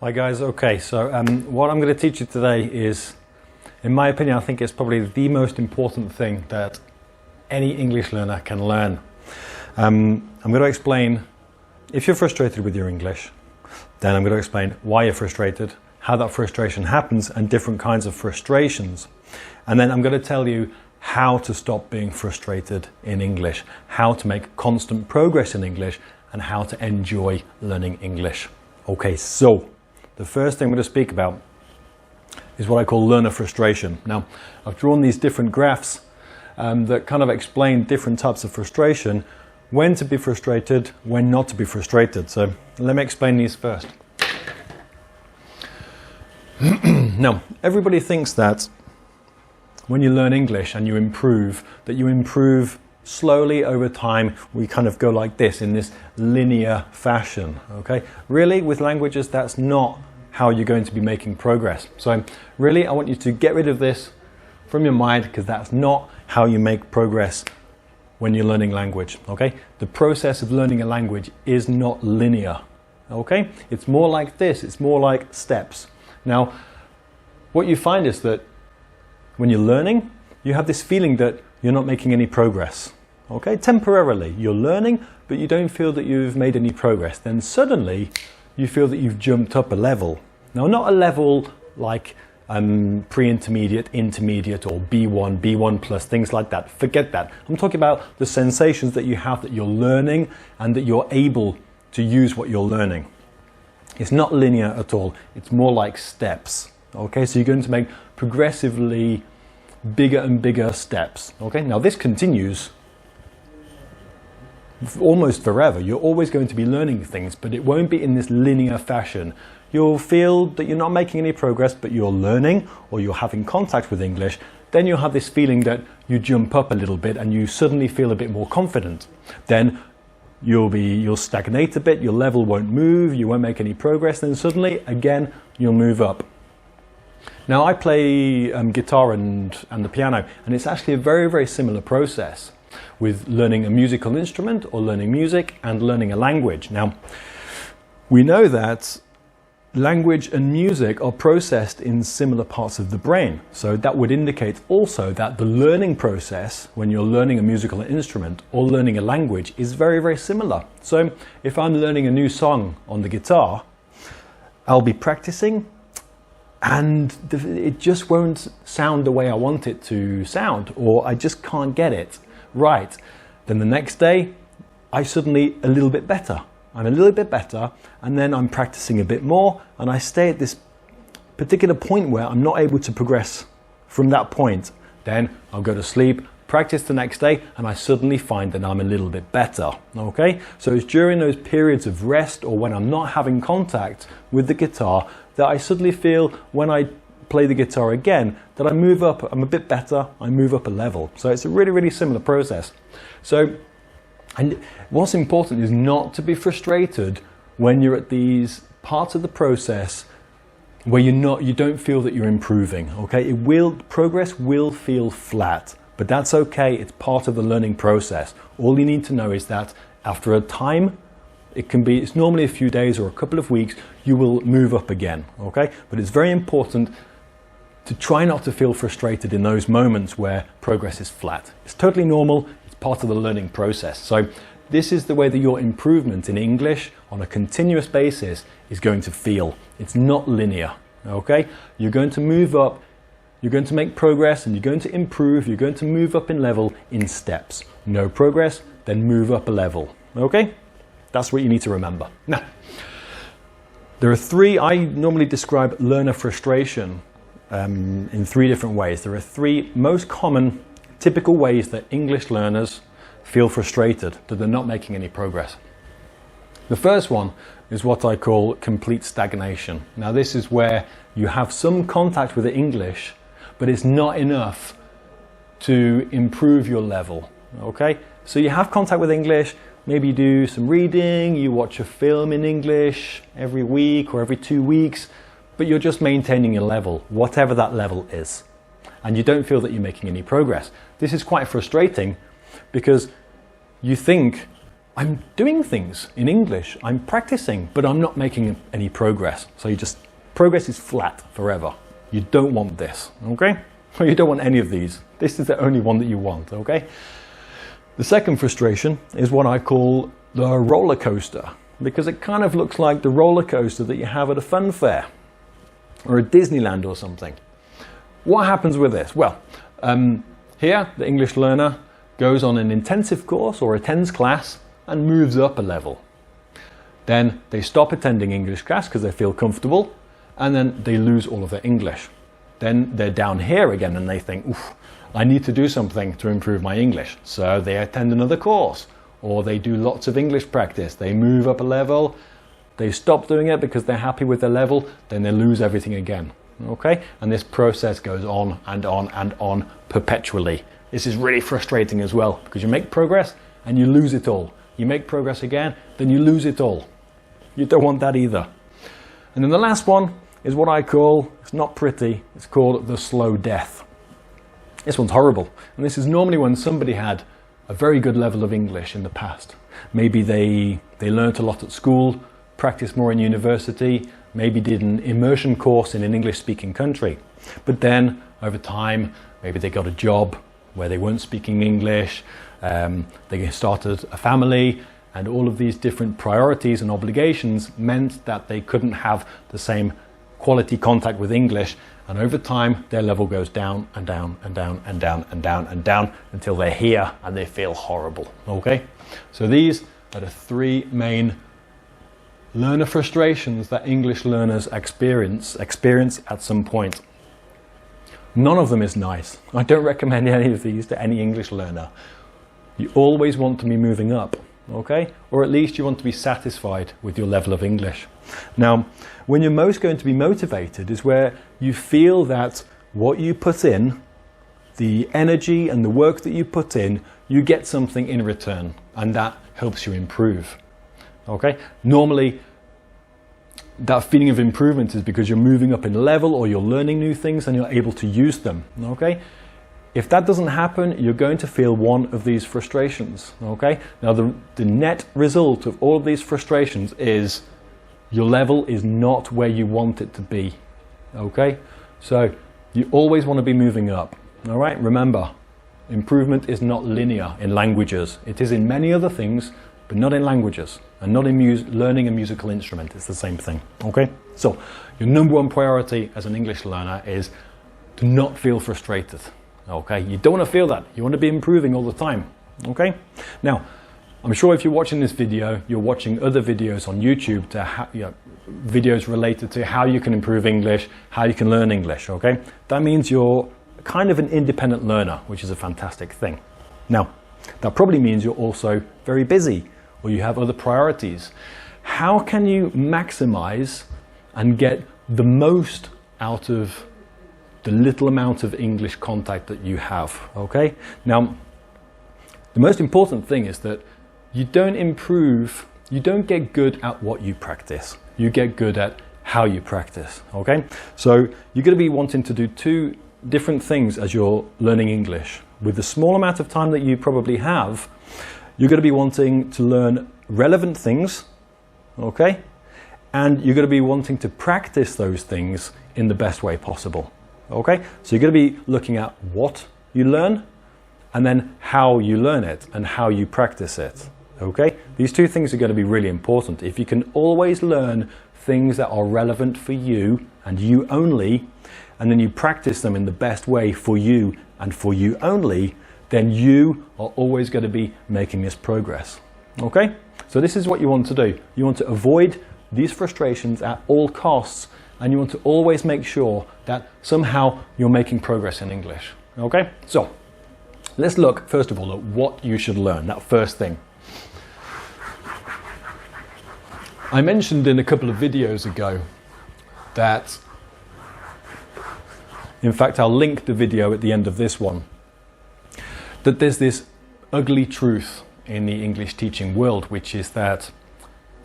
Hi guys, okay, so what I'm going to teach you today is, in my opinion, I think it's probably the most important thing that any English learner can learn. I'm going to explain, if you're frustrated with your English, then I'm going to explain why you're frustrated, how that frustration happens and different kinds of frustrations. And then I'm going to tell you how to stop being frustrated in English, how to make constant progress in English, and how to enjoy learning English. Okay, so the first thing I'm going to speak about is what I call learner frustration. Now, I've drawn these different graphs that kind of explain different types of frustration, when to be frustrated, when not to be frustrated. So let me explain these first. Now, everybody thinks that when you learn English and you improve, that you improve slowly over time. We kind of go like this, in this linear fashion, okay? Really, with languages, that's not how you're going to be making progress. So really, I want you to get rid of this from your mind, because that's not how you make progress when you're learning language, okay? The process of learning a language is not linear, okay? It's more like this, it's more like steps. Now, what you find is that when you're learning, you have this feeling that you're not making any progress. Okay, temporarily you're learning, but you don't feel that you've made any progress. Then suddenly you feel that you've jumped up a level. Now, not a level like pre-intermediate, intermediate, or B1, B1 plus, things like that. Forget that. I'm talking about the sensations that you have that you're learning and that you're able to use what you're learning. It's not linear at all. It's more like steps. Okay, so you're going to make progressively bigger and bigger steps. Okay, now this continues almost forever. You're always going to be learning things, but it won't be in this linear fashion. You'll feel that you're not making any progress, but you're learning or you're having contact with English. Then you'll have this feeling that you jump up a little bit and you suddenly feel a bit more confident. Then you'll stagnate a bit, your level won't move, you won't make any progress, then suddenly again you'll move up. Now, I play guitar and the piano, and it's actually a very, very similar process with learning a musical instrument or learning music and learning a language. Now, we know that language and music are processed in similar parts of the brain. So that would indicate also that the learning process when you're learning a musical instrument or learning a language is very, very similar. So if I'm learning a new song on the guitar, I'll be practicing, and it just won't sound the way I want it to sound, or I just can't get it right. Then the next day, I'm a little bit better. I'm a little bit better, and then I'm practicing a bit more, and I stay at this particular point where I'm not able to progress from that point. Then I'll go to sleep, practice the next day, and I suddenly find that I'm a little bit better, okay? So it's during those periods of rest or when I'm not having contact with the guitar that I suddenly feel, when I play the guitar again, that I move up, I'm a bit better, I move up a level. So it's a really, really similar process. So, and what's important is not to be frustrated when you're at these parts of the process where you don't feel that you're improving, okay? Progress will feel flat, but that's okay, it's part of the learning process. All you need to know is that after a time, it's normally a few days or a couple of weeks, you will move up again, okay? But it's very important to try not to feel frustrated in those moments where progress is flat. It's totally normal, it's part of the learning process. So this is the way that your improvement in English on a continuous basis is going to feel. It's not linear, okay? You're going to move up, you're going to make progress, and you're going to improve, you're going to move up in level in steps. No progress, then move up a level, okay? That's what you need to remember. Now, there are I normally describe learner frustration in three different ways. There are three most common, typical ways that English learners feel frustrated, that they're not making any progress. The first one is what I call complete stagnation. Now, this is where you have some contact with the English, but it's not enough to improve your level, okay? So you have contact with English, maybe you do some reading, you watch a film in English every week or every 2 weeks, but you're just maintaining your level, whatever that level is. And you don't feel that you're making any progress. This is quite frustrating because you think I'm doing things in English, I'm practicing, but I'm not making any progress. So progress is flat forever. You don't want this, okay? You don't want any of these. This is the only one that you want, okay? The second frustration is what I call the roller coaster, because it kind of looks like the roller coaster that you have at a fun fair or a Disneyland or something. What happens with this? Well, here the English learner goes on an intensive course or attends class and moves up a level. Then they stop attending English class because they feel comfortable, and then they lose all of their English. Then they're down here again and they think, oof, I need to do something to improve my English. So they attend another course, or they do lots of English practice. They move up a level, they stop doing it because they're happy with their level, then they lose everything again. Okay? And this process goes on and on and on perpetually. This is really frustrating as well, because you make progress and you lose it all. You make progress again, then you lose it all. You don't want that either. And then the last one is what I call, it's not pretty, it's called the slow death. This one's horrible. And this is normally when somebody had a very good level of English in the past. Maybe they learnt a lot at school, practiced more in university, maybe did an immersion course in an English-speaking country. But then, over time, maybe they got a job where they weren't speaking English, they started a family, and all of these different priorities and obligations meant that they couldn't have the same quality contact with English, and over time their level goes down and down and down and down and down and down until they're here and they feel horrible. Okay, so these are the three main learner frustrations that English learners experience at some point. None of them is nice. I don't recommend any of these to any English learner. You always want to be moving up, okay? Or at least you want to be satisfied with your level of English. Now, when you're most going to be motivated is where you feel that what you put in, the energy and the work that you put in, you get something in return, and that helps you improve, okay? Normally, that feeling of improvement is because you're moving up in level or you're learning new things and you're able to use them, okay? If that doesn't happen, you're going to feel one of these frustrations, okay? Now, the net result of all of these frustrations is your level is not where you want it to be, okay? So you always want to be moving up, all right? Remember, improvement is not linear in languages. It is in many other things, but not in languages, and not in learning a musical instrument. It's the same thing, okay? So your number one priority as an English learner is to not feel frustrated, okay? You don't want to feel that. You want to be improving all the time, okay? Now, I'm sure if you're watching this video, you're watching other videos on YouTube, videos related to how you can improve English, how you can learn English, okay? That means you're kind of an independent learner, which is a fantastic thing. Now, that probably means you're also very busy, or you have other priorities. How can you maximize and get the most out of the little amount of English contact that you have, okay? Now, the most important thing is that you don't improve, you don't get good at what you practice. You get good at how you practice, okay? So you're going to be wanting to do two different things as you're learning English. With the small amount of time that you probably have, you're going to be wanting to learn relevant things, okay? And you're going to be wanting to practice those things in the best way possible, okay? So you're going to be looking at what you learn and then how you learn it and how you practice it, okay? These two things are going to be really important. If you can always learn things that are relevant for you and you only, and then you practice them in the best way for you and for you only, then you are always going to be making this progress, okay? So this is what you want to do. You want to avoid these frustrations at all costs, and you want to always make sure that somehow you're making progress in English, okay? So let's look first of all at what you should learn, that first thing. I mentioned in a couple of videos ago that, in fact, I'll link the video at the end of this one, that there's this ugly truth in the English teaching world, which is that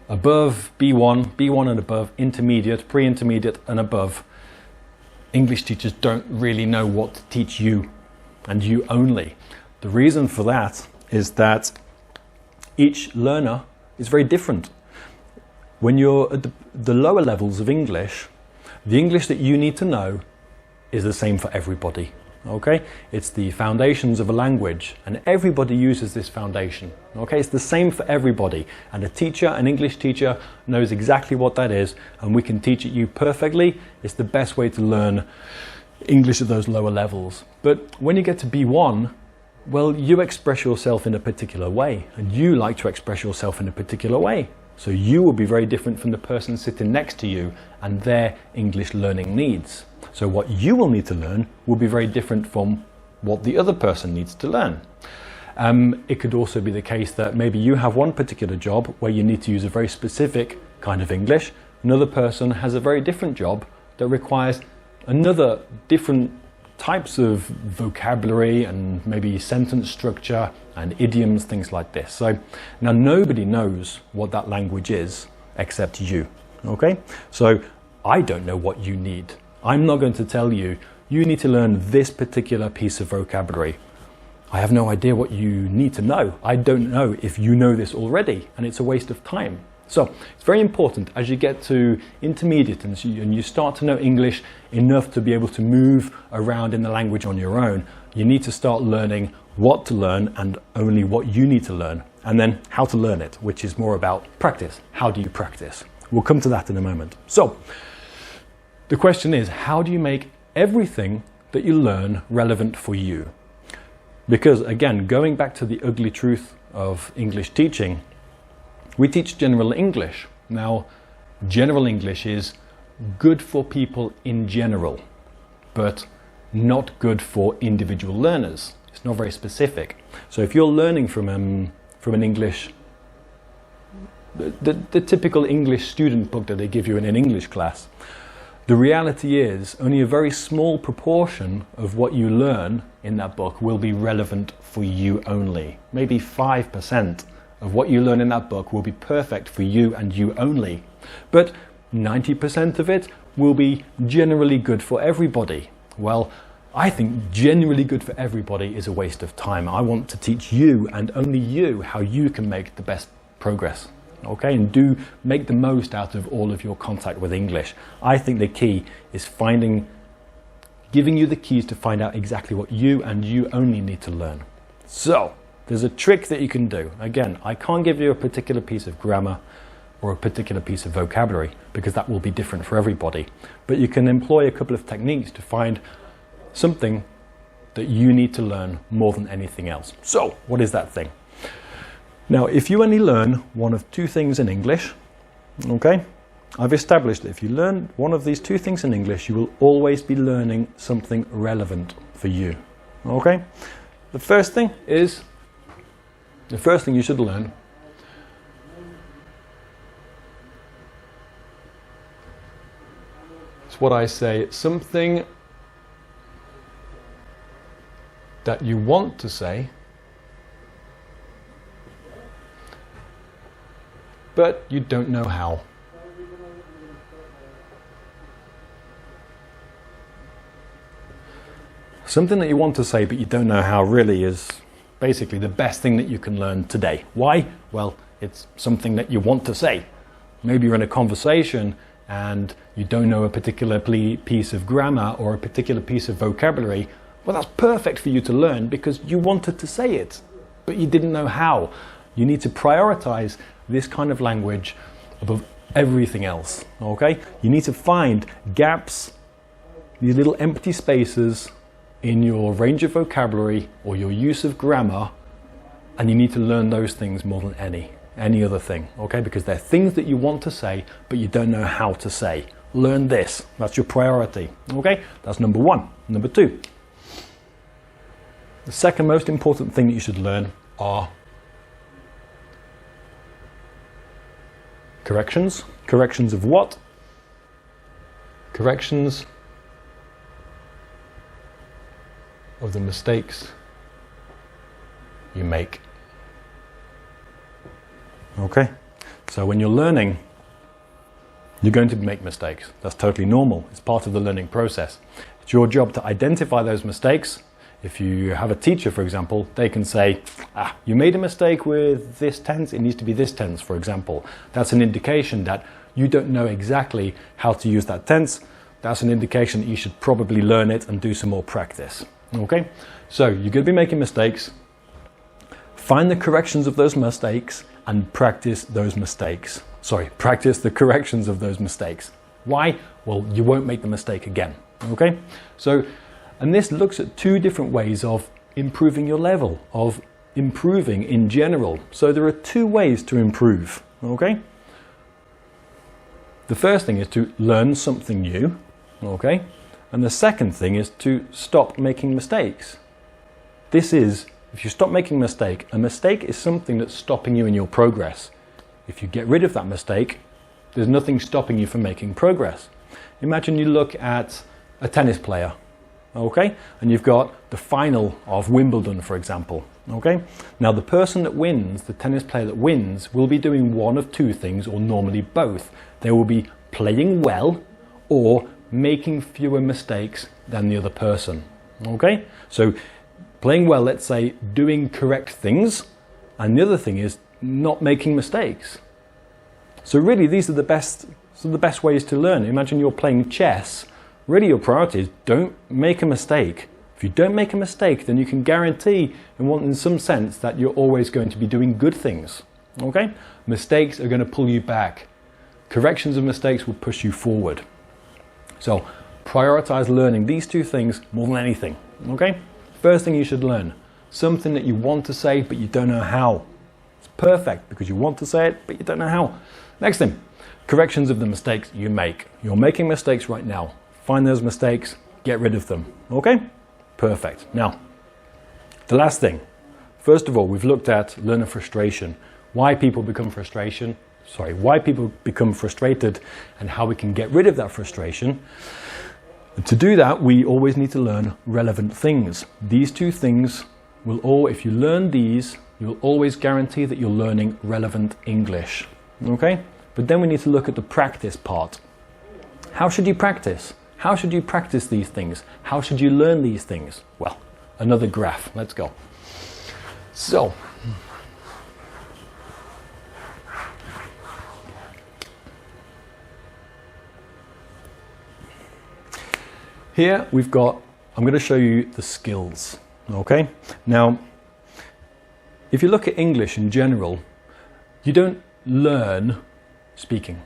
above B1 and above, intermediate, pre-intermediate and above, English teachers don't really know what to teach you and you only. The reason for that is that each learner is very different. When you're at the lower levels of English, the English that you need to know is the same for everybody. Okay, it's the foundations of a language, and everybody uses this foundation. Okay, it's the same for everybody, and a teacher, an English teacher, knows exactly what that is, and we can teach it you perfectly. It's the best way to learn English at those lower levels. But when you get to B1, well, you express yourself in a particular way, and you like to express yourself in a particular way. So you will be very different from the person sitting next to you and their English learning needs. So what you will need to learn will be very different from what the other person needs to learn. It could also be the case that maybe you have one particular job where you need to use a very specific kind of English. Another person has a very different job that requires another different types of vocabulary and maybe sentence structure and idioms, things like this. So now nobody knows what that language is except you. Okay? So I don't know what you need. I'm not going to tell you, you need to learn this particular piece of vocabulary. I have no idea what you need to know. I don't know if you know this already, and it's a waste of time. So it's very important as you get to intermediate and you start to know English enough to be able to move around in the language on your own, you need to start learning what to learn and only what you need to learn, and then how to learn it, which is more about practice. How do you practice? We'll come to that in a moment. So the question is, how do you make everything that you learn relevant for you? Because again, going back to the ugly truth of English teaching, we teach general English. Now, general English is good for people in general, but not good for individual learners. It's not very specific. So if you're learning from an English, the typical English student book that they give you in an English class, the reality is only a very small proportion of what you learn in that book will be relevant for you only. Maybe 5% of what you learn in that book will be perfect for you and you only. But 90% of it will be generally good for everybody. Well, I think generally good for everybody is a waste of time. I want to teach you and only you how you can make the best progress. Okay, and do make the most out of all of your contact with English. I think the key is giving you the keys to find out exactly what you and you only need to learn. So, there's a trick that you can do. Again, I can't give you a particular piece of grammar or a particular piece of vocabulary because that will be different for everybody. But you can employ a couple of techniques to find something that you need to learn more than anything else. So, what is that thing? Now, if you only learn one of two things in English, okay, I've established that if you learn one of these two things in English, you will always be learning something relevant for you. Okay? The first thing you should learn is what I say, something that you want to say, but you don't know how. Something that you want to say but you don't know how really is basically the best thing that you can learn today. Why? Well, it's something that you want to say. Maybe you're in a conversation and you don't know a particular piece of grammar or a particular piece of vocabulary. Well, that's perfect for you to learn because you wanted to say it, but you didn't know how. You need to prioritize this kind of language above everything else, okay? You need to find gaps, these little empty spaces in your range of vocabulary or your use of grammar, and you need to learn those things more than any other thing, okay? Because they're things that you want to say, but you don't know how to say. Learn this. That's your priority, okay? That's number one. Number two, the second most important thing that you should learn are corrections. Corrections of what? Corrections of the mistakes you make. Okay? So when you're learning, you're going to make mistakes. That's totally normal. It's part of the learning process. It's your job to identify those mistakes. If you have a teacher, for example, they can say, you made a mistake with this tense, it needs to be this tense, for example. That's an indication that you don't know exactly how to use that tense. That's an indication that you should probably learn it and do some more practice. Okay? So you're going to be making mistakes. Find the corrections of those mistakes and practice those mistakes. Sorry, practice the corrections of those mistakes. Why? Well, you won't make the mistake again. Okay? So, and this looks at two different ways of improving your level, of improving in general. So there are two ways to improve. Okay? The first thing is to learn something new. Okay? And the second thing is to stop making mistakes. This is, if you stop making a mistake is something that's stopping you in your progress. If you get rid of that mistake, there's nothing stopping you from making progress. Imagine you look at a tennis player, okay? And you've got the final of Wimbledon, for example, okay? Now the person that wins, the tennis player that wins, will be doing one of two things, or normally both. They will be playing well or making fewer mistakes than the other person, okay? So playing well, let's say, doing correct things, and the other thing is not making mistakes. So really, these are the best ways to learn. Imagine you're playing chess. Really, your priority is don't make a mistake. If you don't make a mistake, then you can guarantee, in some sense, that you're always going to be doing good things. Okay? Mistakes are going to pull you back. Corrections of mistakes will push you forward. So prioritize learning these two things more than anything. Okay? First thing you should learn, something that you want to say but you don't know how. It's perfect because you want to say it but you don't know how. Next thing, corrections of the mistakes you make. You're making mistakes right now. Find those mistakes, get rid of them. Okay? Perfect. Now, the last thing. First of all, we've looked at learner frustration. Why people become frustrated and how we can get rid of that frustration. And to do that, we always need to learn relevant things. These two things if you learn these, you will always guarantee that you're learning relevant English. Okay? But then we need to look at the practice part. How should you practice? How should you practice these things? How should you learn these things? Well, another graph. Let's go. So, here we've got, I'm going to show you the skills. Okay? Now, if you look at English in general, you don't learn speaking.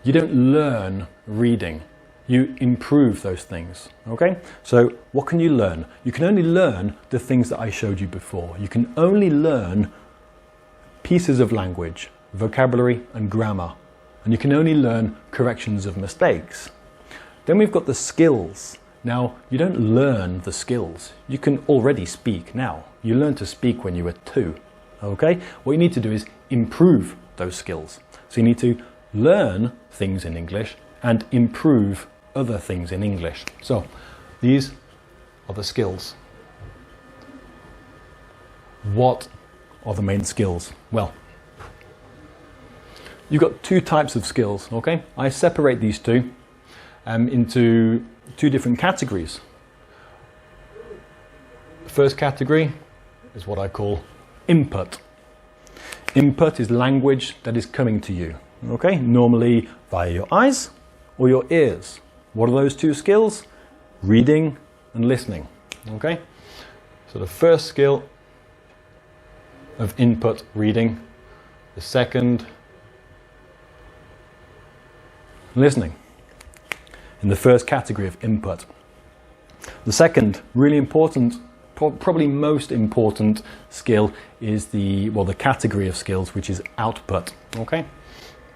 You don't learn reading. You improve those things. Okay? So what can you learn? You can only learn the things that I showed you before. You can only learn pieces of language, vocabulary and grammar. And you can only learn corrections of mistakes. Then we've got the skills. Now, you don't learn the skills. You can already speak now. You learned to speak when you were 2. Okay? What you need to do is improve those skills. So you need to learn things in English and improve other things in English. So these are the skills. What are the main skills? Well, you've got 2 types of skills, okay? I separate these two into 2 different categories. The first category is what I call input. Input is language that is coming to you, okay? Normally via your eyes or your ears. What are those 2 skills? Reading and listening, okay? So the first skill of input, reading. The second, listening. In the first category of input. The second, really important, probably most important skill is the category of skills, which is output. Okay?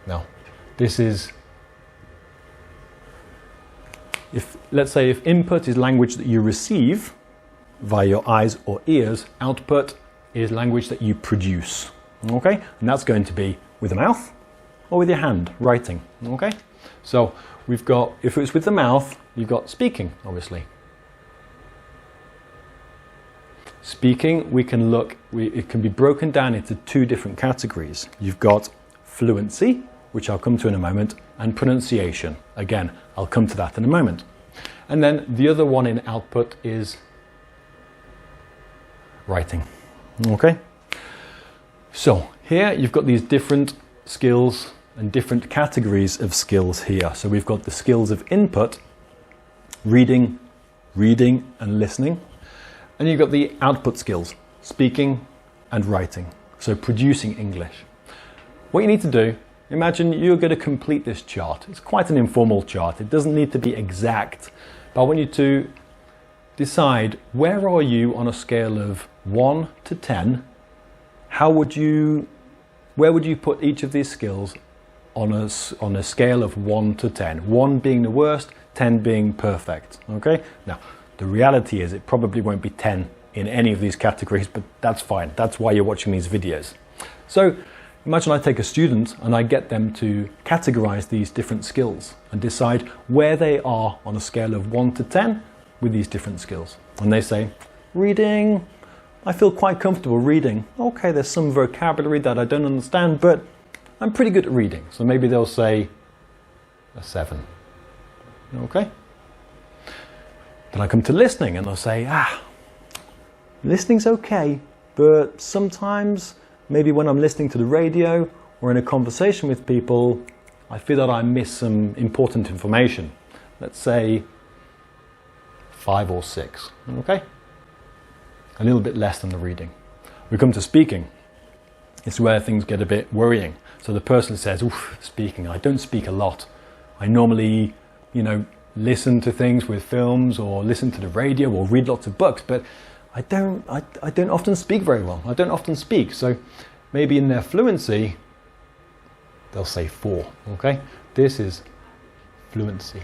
Now, this is, let's say if input is language that you receive via your eyes or ears, output is language that you produce. Okay? And that's going to be with the mouth or with your hand, writing. Okay? So we've got, if it's with the mouth, you've got speaking, obviously. Speaking, it can be broken down into 2 different categories. You've got fluency, which I'll come to in a moment, and pronunciation. Again, I'll come to that in a moment. And then the other one in output is writing. Okay? So here you've got these different skills and different categories of skills here. So we've got the skills of input, reading and listening. And you've got the output skills, speaking and writing. So producing English. What you need to do, imagine you're going to complete this chart. It's quite an informal chart. It doesn't need to be exact. But I want you to decide, where are you on a scale of 1 to 10? Where would you put each of these skills on a scale of 1 to 10? 1 being the worst, 10 being perfect. Okay? Now, the reality is it probably won't be 10 in any of these categories, but that's fine. That's why you're watching these videos. So imagine I take a student and I get them to categorize these different skills and decide where they are on a scale of 1 to 10 with these different skills. And they say, reading, I feel quite comfortable reading. Okay, there's some vocabulary that I don't understand, but I'm pretty good at reading. So maybe they'll say a 7. Okay? Then I come to listening and they'll say, listening's okay, but sometimes, maybe when I'm listening to the radio or in a conversation with people, I feel that I miss some important information. Let's say 5 or 6, okay? A little bit less than the reading. We come to speaking. It's where things get a bit worrying. So the person says, oof, speaking, I don't speak a lot. I normally, listen to things with films or listen to the radio or read lots of books, but I don't often speak very well. I don't often speak. So maybe in their fluency, they'll say 4, okay? This is fluency.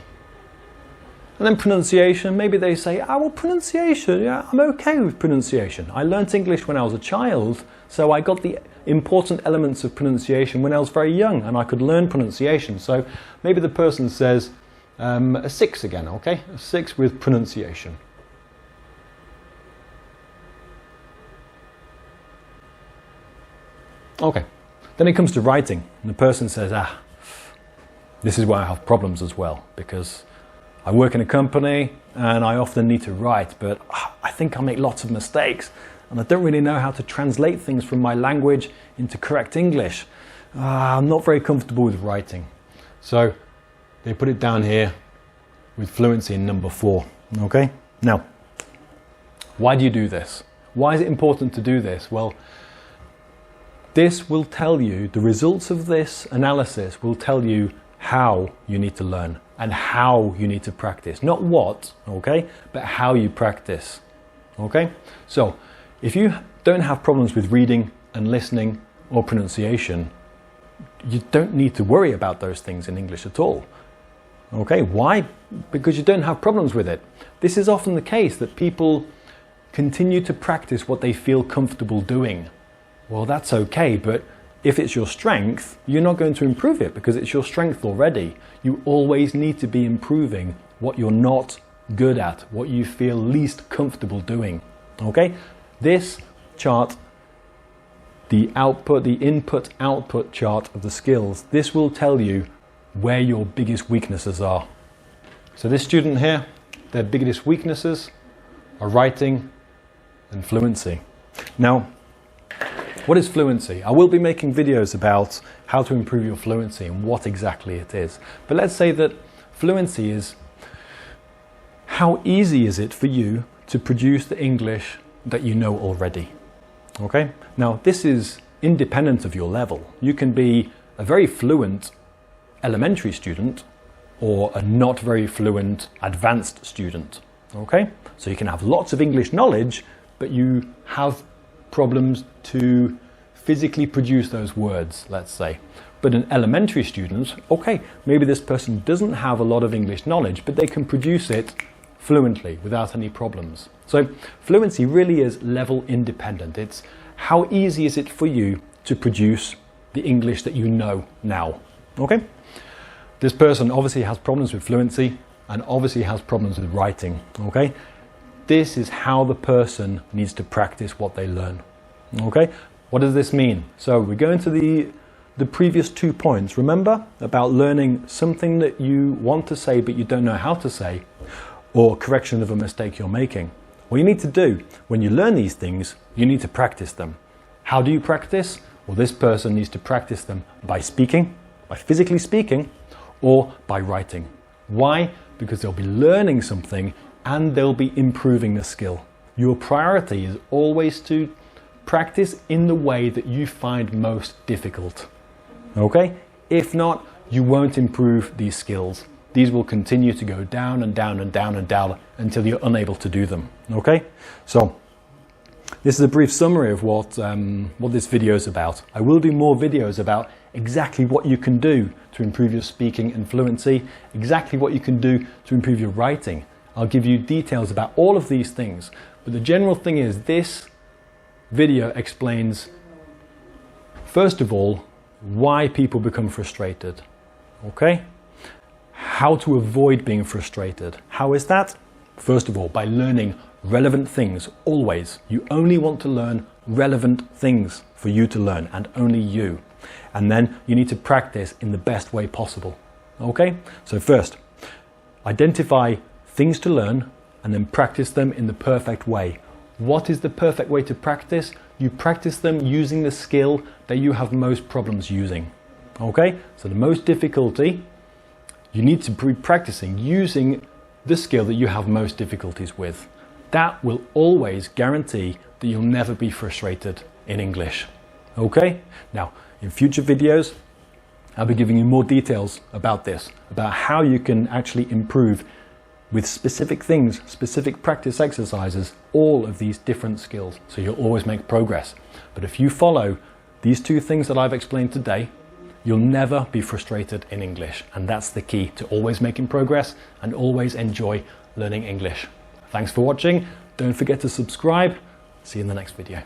And then pronunciation, maybe they say, well, pronunciation, yeah, I'm okay with pronunciation. I learnt English when I was a child, so I got the important elements of pronunciation when I was very young, and I could learn pronunciation. So maybe the person says a 6 again, okay? A 6 with pronunciation. Okay, then it comes to writing, and the person says, this is where I have problems as well, because I work in a company and I often need to write, but I think I make lots of mistakes and I don't really know how to translate things from my language into correct English. I'm not very comfortable with writing. So they put it down here with fluency in number 4. Okay? Now, why do you do this? Why is it important to do this? Well, this will tell you, the results of this analysis will tell you how you need to learn and how you need to practice. Not what, okay, but how you practice. Okay? So, if you don't have problems with reading and listening or pronunciation, you don't need to worry about those things in English at all. Okay? Why? Because you don't have problems with it. This is often the case, that people continue to practice what they feel comfortable doing. Well, that's okay, but if it's your strength, you're not going to improve it because it's your strength already. You always need to be improving what you're not good at, what you feel least comfortable doing. Okay? This chart, the input-output chart of the skills, this will tell you where your biggest weaknesses are. So this student here, their biggest weaknesses are writing and fluency. Now, what is fluency? I will be making videos about how to improve your fluency and what exactly it is. But let's say that fluency is how easy is it for you to produce the English that you know already. Okay? Now, this is independent of your level. You can be a very fluent elementary student or a not very fluent advanced student. Okay? So you can have lots of English knowledge, but you have problems to physically produce those words, let's say. But an elementary student, okay, maybe this person doesn't have a lot of English knowledge, but they can produce it fluently without any problems. So fluency really is level independent. It's how easy is it for you to produce the English that you know now. Okay? This person obviously has problems with fluency and obviously has problems with writing. Okay? This is how the person needs to practice what they learn. Okay? What does this mean? So we go into the previous 2 points. Remember about learning something that you want to say but you don't know how to say, or correction of a mistake you're making. What you need to do when you learn these things, you need to practice them. How do you practice? Well, this person needs to practice them by speaking, by physically speaking, or by writing. Why? Because they'll be learning something and they'll be improving the skill. Your priority is always to practice in the way that you find most difficult. Okay? If not, you won't improve these skills. These will continue to go down and down and down and down until you're unable to do them. Okay? So, this is a brief summary of what this video is about. I will do more videos about exactly what you can do to improve your speaking and fluency, exactly what you can do to improve your writing. I'll give you details about all of these things. But the general thing is, this video explains, first of all, why people become frustrated. Okay? How to avoid being frustrated. How is that? First of all, by learning relevant things, always. You only want to learn relevant things for you to learn, and only you. And then you need to practice in the best way possible. Okay? So first, identify things to learn and then practice them in the perfect way. What is the perfect way to practice? You practice them using the skill that you have most problems using. Okay? So the most difficulty, you need to be practicing using the skill that you have most difficulties with. That will always guarantee that you'll never be frustrated in English. Okay? Now, in future videos, I'll be giving you more details about this, about how you can actually improve with specific things, specific practice exercises, all of these different skills, so you'll always make progress. But if you follow these two things that I've explained today, you'll never be frustrated in English. And that's the key to always making progress and always enjoy learning English. Thanks for watching. Don't forget to subscribe. See you in the next video.